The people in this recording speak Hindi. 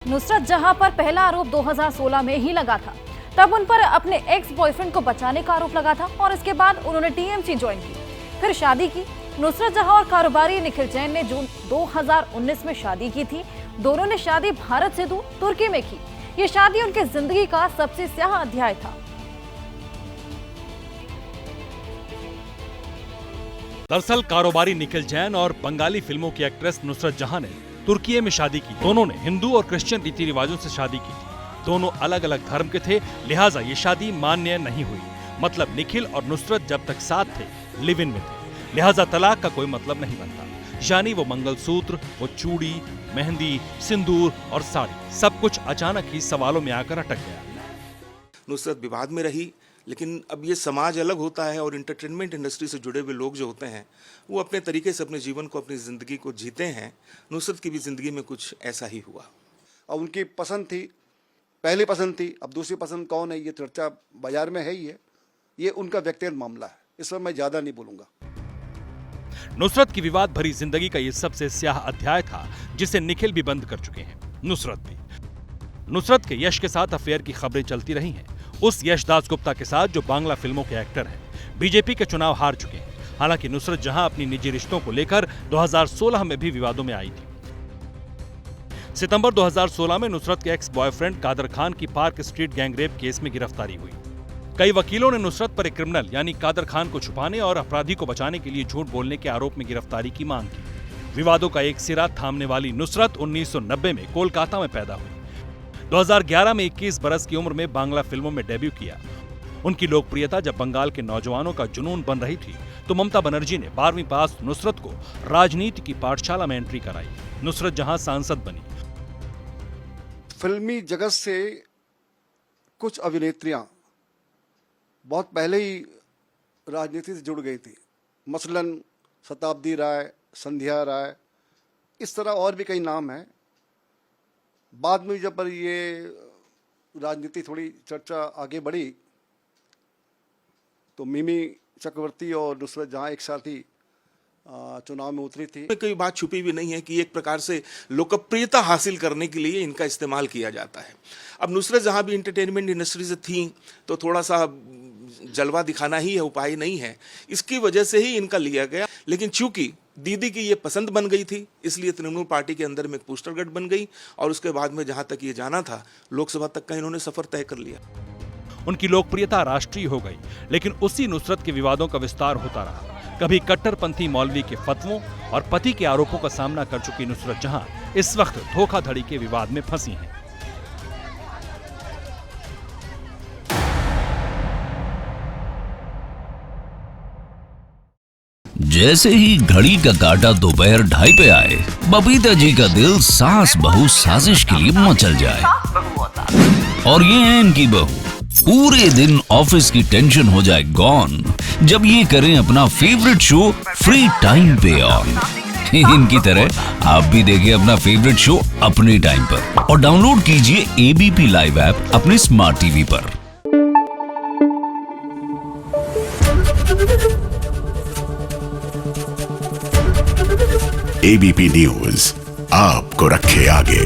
नुसरत जहां पर पहला आरोप 2016 में ही लगा था। तब उन पर अपने एक्स बॉयफ्रेंड को बचाने का आरोप लगा था और इसके बाद उन्होंने टीएमसी ज्वाइन की, फिर शादी की। नुसरत जहां और कारोबारी निखिल जैन ने जून 2019 में शादी की थी। दोनों ने शादी भारत से दूर तुर्की में की। ये शादी उनकी जिंदगी का सबसे स्याह अध्याय था। दरअसल कारोबारी निखिल जैन और बंगाली फिल्मों की एक्ट्रेस नुसरत जहां ने तुर्की में शादी की। दोनों ने हिंदू और क्रिश्चियन रीति रिवाजों से शादी की थी। दोनों अलग अलग धर्म के थे, लिहाजा ये शादी मान्य नहीं हुई। मतलब निखिल और नुसरत जब तक साथ थे, लिव इन में थे, लिहाजा तलाक का कोई मतलब नहीं बनता। यानी वो मंगलसूत्र, वो चूड़ी, मेहंदी, सिंदूर और साड़ी, सब कुछ अचानक ही सवालों में आकर अटक गया। नुसरत विवाद में रही, लेकिन अब ये समाज अलग होता है और इंटरटेनमेंट इंडस्ट्री से जुड़े हुए लोग जो होते हैं वो अपने तरीके से अपने जीवन को, अपनी ज़िंदगी को जीते हैं। नुसरत की भी ज़िंदगी में कुछ ऐसा ही हुआ। और उनकी पसंद थी, पहली पसंद थी, अब दूसरी पसंद कौन है ये चर्चा बाजार में है ही है। ये उनका व्यक्तिगत मामला है, इस पर मैं ज़्यादा नहीं बोलूँगा। नुसरत की विवाद भरी जिंदगी का ये सबसे स्याह अध्याय था जिसे निखिल भी बंद कर चुके हैं, नुसरत भी। नुसरत के यश के साथ अफेयर की खबरें चलती रही हैं, उस यश दास गुप्ता के साथ जो बांग्ला फिल्मों के एक्टर हैं। बीजेपी के चुनाव हार चुके हैं। हालांकि नुसरत जहां अपनी निजी रिश्तों को लेकर 2016 में भी विवादों में आई थी। सितंबर 2016 में नुसरत के एक्स बॉयफ्रेंड कादर खान की पार्क स्ट्रीट गैंगरेप केस में गिरफ्तारी हुई। कई वकीलों ने नुसरत पर एक क्रिमिनल यानी कादर खान को छुपाने और अपराधी को बचाने के लिए झूठ बोलने के आरोप में गिरफ्तारी की मांग की। विवादों का एक सिरा थामने वाली नुसरत 1990 में कोलकाता में पैदा हुई। 2011 में 21 बरस की उम्र में बांग्ला फिल्मों में डेब्यू किया। उनकी लोकप्रियता जब बंगाल के नौजवानों का जुनून बन रही थी तो ममता बनर्जी ने 12वीं पास नुसरत को राजनीति की पाठशाला में एंट्री कराई। नुसरत जहां सांसद बनी। फिल्मी जगत से कुछ अभिनेत्रियां बहुत पहले ही राजनीति से जुड़ गई थी, मसलन शताब्दी राय, संध्या राय, इस तरह और भी कई नाम हैं। बाद में जब पर ये राजनीति थोड़ी चर्चा आगे बढ़ी तो मिमी चक्रवर्ती और नुसरत जहां एक साथ ही चुनाव में उतरी थी। कोई बात छुपी भी नहीं है कि एक प्रकार से लोकप्रियता हासिल करने के लिए इनका इस्तेमाल किया जाता है। अब नुसरत जहां भी इंटरटेनमेंट इंडस्ट्री से थी तो थोड़ा सा जलवा दिखाना ही है, उपाय नहीं है। इसकी वजह से ही इनका लिया गया। लेकिन चूंकि दीदी की ये पसंद बन गई थी, इसलिए तृणमूल पार्टी के अंदर में एक पोस्टर गठ बन गई और उसके बाद में जहां तक ये जाना था, लोकसभा तक का इन्होंने सफर तय कर लिया। उनकी लोकप्रियता राष्ट्रीय हो गई, लेकिन उसी नुसरत के विवादों का विस्तार होता रहा। कभी कट्टरपंथी मौलवी के फतवों और पति के आरोपों का सामना कर चुकी नुसरत जहां इस वक्त धोखाधड़ी के विवाद में फंसी हैं। जैसे ही घड़ी का काटा दोपहर 2:30 पे आए, बबीता जी का दिल सास बहू साजिश के लिए मचल जाए। और ये है इनकी बहू, पूरे दिन ऑफिस की टेंशन हो जाए गॉन जब ये करें अपना फेवरेट शो फ्री टाइम पे ऑन। इनकी तरह आप भी देखिए अपना फेवरेट शो अपने टाइम पर और डाउनलोड कीजिए एबीपी लाइव ऐप अपने स्मार्ट टीवी पर। एबीपी न्यूज आपको रखे आगे।